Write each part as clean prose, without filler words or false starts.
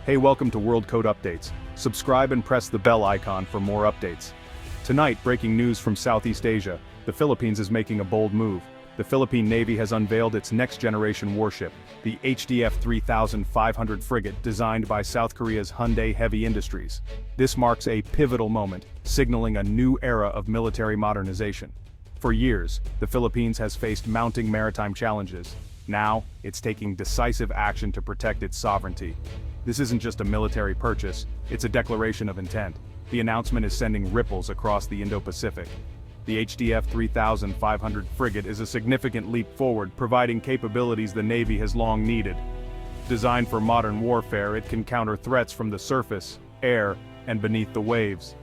Hey, welcome to World Code Updates. Subscribe and press the bell icon for more updates. Tonight, breaking news from Southeast Asia. The Philippines is making a bold move. The Philippine Navy has unveiled its next-generation warship, the HDF-3500 Frigate, designed by South Korea's Hyundai Heavy Industries. This marks a pivotal moment, signaling a new era of military modernization. For years, the Philippines has faced mounting maritime challenges. Now, it's taking decisive action to protect its sovereignty. This isn't just a military purchase, it's a declaration of intent. The announcement is sending ripples across the Indo-Pacific. The HDF-3500 Frigate is a significant leap forward, providing capabilities the Navy has long needed. Designed for modern warfare, it can counter threats from the surface, air, and beneath the waves.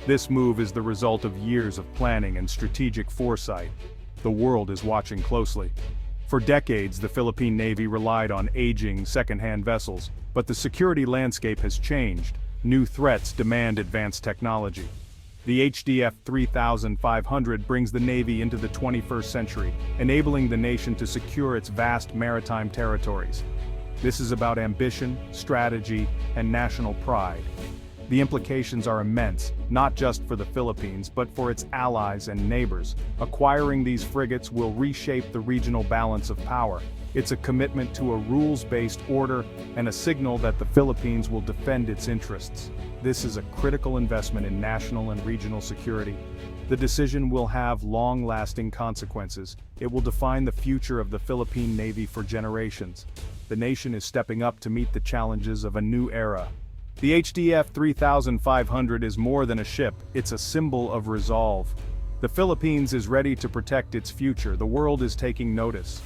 This move is the result of years of planning and strategic foresight. The world is watching closely. For decades, the Philippine Navy relied on aging, second-hand vessels, but the security landscape has changed. New threats demand advanced technology. The HDF-3500 brings the Navy into the 21st century, enabling the nation to secure its vast maritime territories. This is about ambition, strategy, and national pride. The implications are immense, not just for the Philippines but for its allies and neighbors. Acquiring these frigates will reshape the regional balance of power. It's a commitment to a rules-based order and a signal that the Philippines will defend its interests. This is a critical investment in national and regional security. The decision will have long-lasting consequences. It will define the future of the Philippine Navy for generations. The nation is stepping up to meet the challenges of a new era. The HDF-3500 is more than a ship, it's a symbol of resolve. The Philippines is ready to protect its future. The world is taking notice.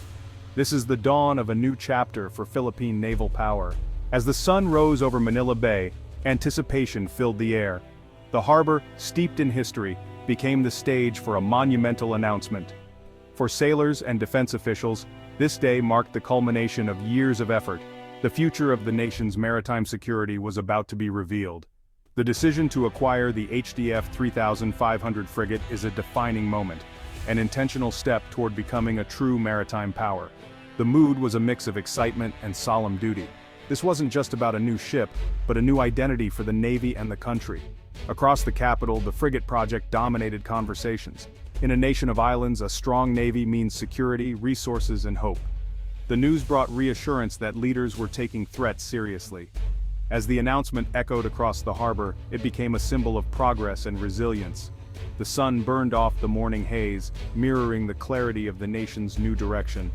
This is the dawn of a new chapter for Philippine naval power. As the sun rose over Manila Bay, anticipation filled the air. The harbor, steeped in history, became the stage for a monumental announcement. For sailors and defense officials, this day marked the culmination of years of effort. The future of the nation's maritime security was about to be revealed. The decision to acquire the HDF-3500 frigate is a defining moment, an intentional step toward becoming a true maritime power. The mood was a mix of excitement and solemn duty. This wasn't just about a new ship, but a new identity for the Navy and the country. Across the capital, the frigate project dominated conversations. In a nation of islands, a strong Navy means security, resources, and hope. The news brought reassurance that leaders were taking threats seriously. As the announcement echoed across the harbor, it became a symbol of progress and resilience. The sun burned off the morning haze, mirroring the clarity of the nation's new direction.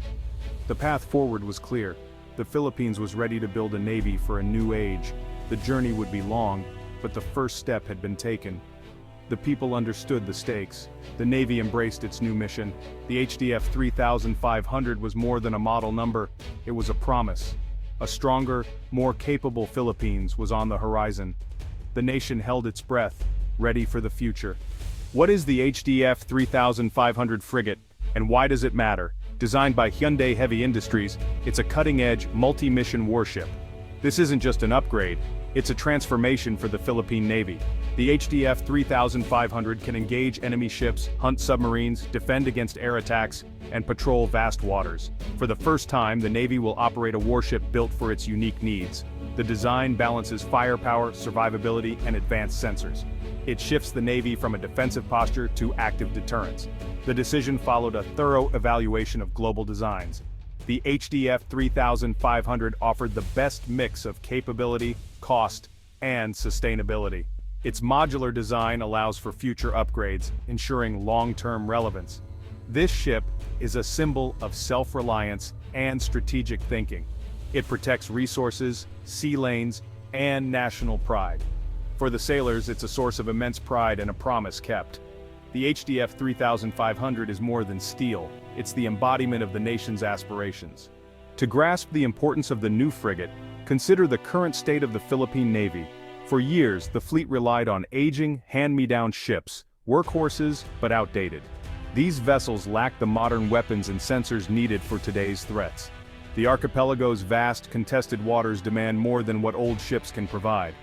The path forward was clear. The Philippines was ready to build a navy for a new age. The journey would be long, but the first step had been taken. The people understood the stakes. The Navy embraced its new mission. The HDF-3500 was more than a model number, it was a promise. A stronger, more capable Philippines was on the horizon. The nation held its breath, ready for the future. What is the HDF-3500 frigate, and why does it matter? Designed by Hyundai Heavy Industries, it's a cutting-edge, multi-mission warship. This isn't just an upgrade, it's a transformation for the Philippine Navy. The HDF-3500 can engage enemy ships, hunt submarines, defend against air attacks, and patrol vast waters. For the first time, the Navy will operate a warship built for its unique needs. The design balances firepower, survivability, and advanced sensors. It shifts the Navy from a defensive posture to active deterrence. The decision followed a thorough evaluation of global designs. The HDF-3500 offered the best mix of capability, cost, and sustainability. Its modular design allows for future upgrades, ensuring long-term relevance. This ship is a symbol of self-reliance and strategic thinking. It protects resources, sea lanes, and national pride. For the sailors, it's a source of immense pride and a promise kept. The HDF-3500 is more than steel, it's the embodiment of the nation's aspirations. To grasp the importance of the new frigate, consider the current state of the Philippine Navy. For years, the fleet relied on aging, hand-me-down ships, workhorses, but outdated. These vessels lack the modern weapons and sensors needed for today's threats. The archipelago's vast, contested waters demand more than what old ships can provide.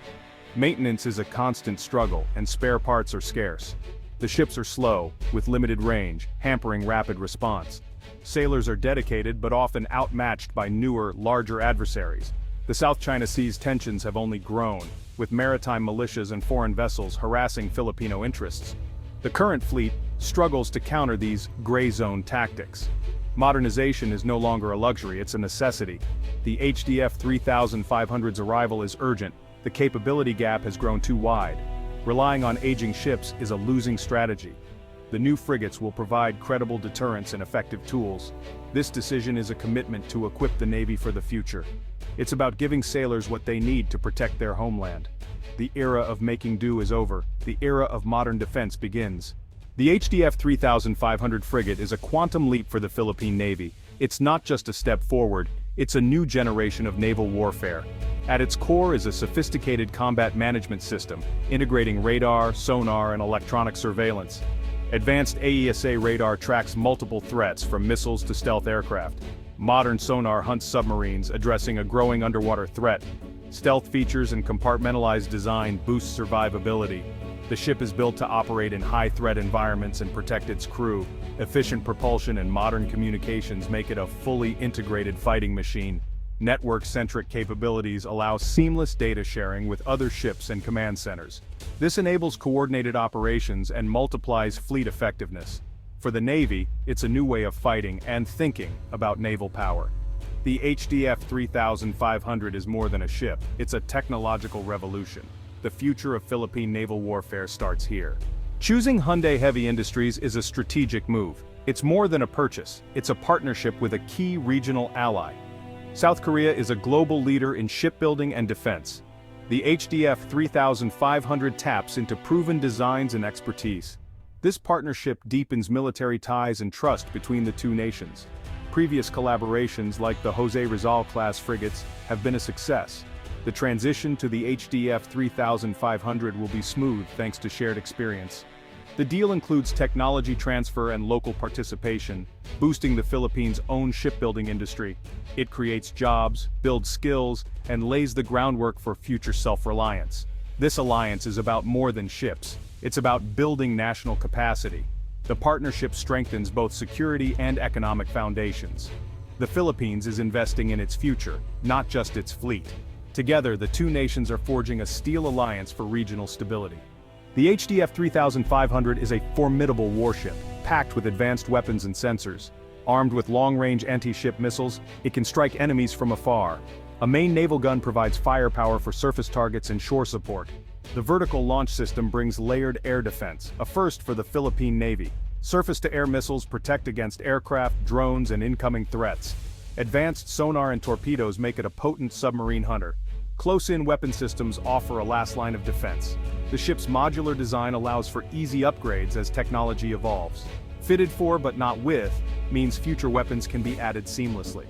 Maintenance is a constant struggle, and spare parts are scarce. The ships are slow, with limited range, hampering rapid response. Sailors are dedicated but often outmatched by newer, larger adversaries. The South China Sea's tensions have only grown, with maritime militias and foreign vessels harassing Filipino interests. The current fleet struggles to counter these gray zone tactics. Modernization is no longer a luxury, it's a necessity. The HDF-3500's arrival is urgent, the capability gap has grown too wide. Relying on aging ships is a losing strategy. The new frigates will provide credible deterrence and effective tools. This decision is a commitment to equip the Navy for the future. It's about giving sailors what they need to protect their homeland. The era of making do is over, the era of modern defense begins. The HDF-3500 frigate is a quantum leap for the Philippine Navy. It's not just a step forward, it's a new generation of naval warfare. At its core is a sophisticated combat management system, integrating radar, sonar, and electronic surveillance. Advanced AESA radar tracks multiple threats from missiles to stealth aircraft. Modern sonar hunts submarines, addressing a growing underwater threat. Stealth features and compartmentalized design boost survivability. The ship is built to operate in high-threat environments and protect its crew. Efficient propulsion and modern communications make it a fully integrated fighting machine. Network-centric capabilities allow seamless data sharing with other ships and command centers. This enables coordinated operations and multiplies fleet effectiveness. For the Navy, it's a new way of fighting and thinking about naval power. The HDF-3500 is more than a ship, it's a technological revolution. The future of Philippine naval warfare starts here. Choosing Hyundai Heavy Industries is a strategic move. It's more than a purchase, it's a partnership with a key regional ally. South Korea is a global leader in shipbuilding and defense. The HDF-3500 taps into proven designs and expertise. This partnership deepens military ties and trust between the two nations. Previous collaborations like the Jose Rizal-class frigates have been a success. The transition to the HDF-3500 will be smooth thanks to shared experience. The deal includes technology transfer and local participation, boosting the Philippines' own shipbuilding industry. It creates jobs, builds skills, and lays the groundwork for future self-reliance. This alliance is about more than ships. It's about building national capacity. The partnership strengthens both security and economic foundations. The Philippines is investing in its future, not just its fleet. Together, the two nations are forging a steel alliance for regional stability. The HDF-3500 is a formidable warship, packed with advanced weapons and sensors. Armed with long-range anti-ship missiles, it can strike enemies from afar. A main naval gun provides firepower for surface targets and shore support. The vertical launch system brings layered air defense, a first for the Philippine Navy. Surface-to-air missiles protect against aircraft, drones, and incoming threats. Advanced sonar and torpedoes make it a potent submarine hunter. Close-in weapon systems offer a last line of defense. The ship's modular design allows for easy upgrades as technology evolves. Fitted for but not with means future weapons can be added seamlessly.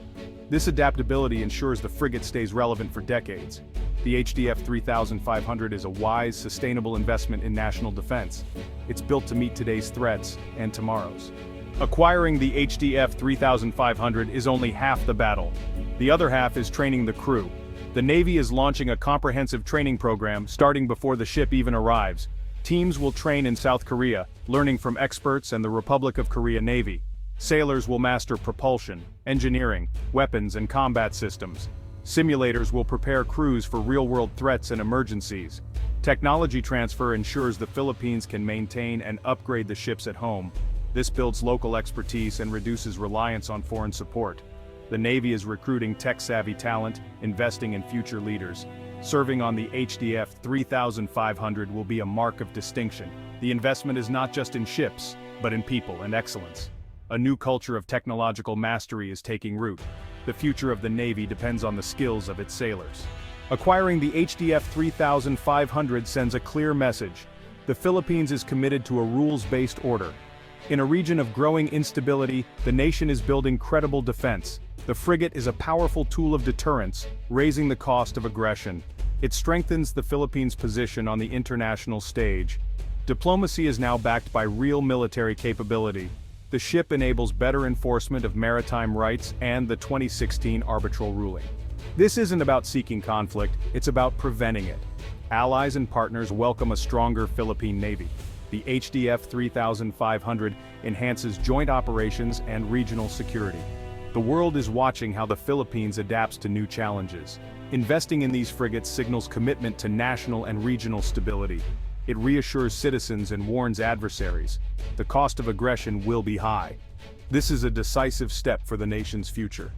This adaptability ensures the frigate stays relevant for decades. The HDF-3500 is a wise, sustainable investment in national defense. It's built to meet today's threats and tomorrow's. Acquiring the HDF-3500 is only half the battle. The other half is training the crew. The Navy is launching a comprehensive training program starting before the ship even arrives. Teams will train in South Korea, learning from experts and the Republic of Korea Navy. Sailors will master propulsion, engineering, weapons and combat systems. Simulators will prepare crews for real-world threats and emergencies. Technology transfer ensures the Philippines can maintain and upgrade the ships at home. This builds local expertise and reduces reliance on foreign support. The Navy is recruiting tech-savvy talent, investing in future leaders. Serving on the HDF-3500 will be a mark of distinction. The investment is not just in ships, but in people and excellence. A new culture of technological mastery is taking root. The future of the Navy depends on the skills of its sailors. Acquiring the HDF-3500 sends a clear message. The Philippines is committed to a rules-based order. In a region of growing instability, the nation is building credible defense. The frigate is a powerful tool of deterrence, raising the cost of aggression. It strengthens the Philippines' position on the international stage. Diplomacy is now backed by real military capability. The ship enables better enforcement of maritime rights and the 2016 arbitral ruling. This isn't about seeking conflict, it's about preventing it. Allies and partners welcome a stronger Philippine Navy. The HDF-3500 enhances joint operations and regional security. The world is watching how the Philippines adapts to new challenges. Investing in these frigates signals commitment to national and regional stability. It reassures citizens and warns adversaries. The cost of aggression will be high. This is a decisive step for the nation's future.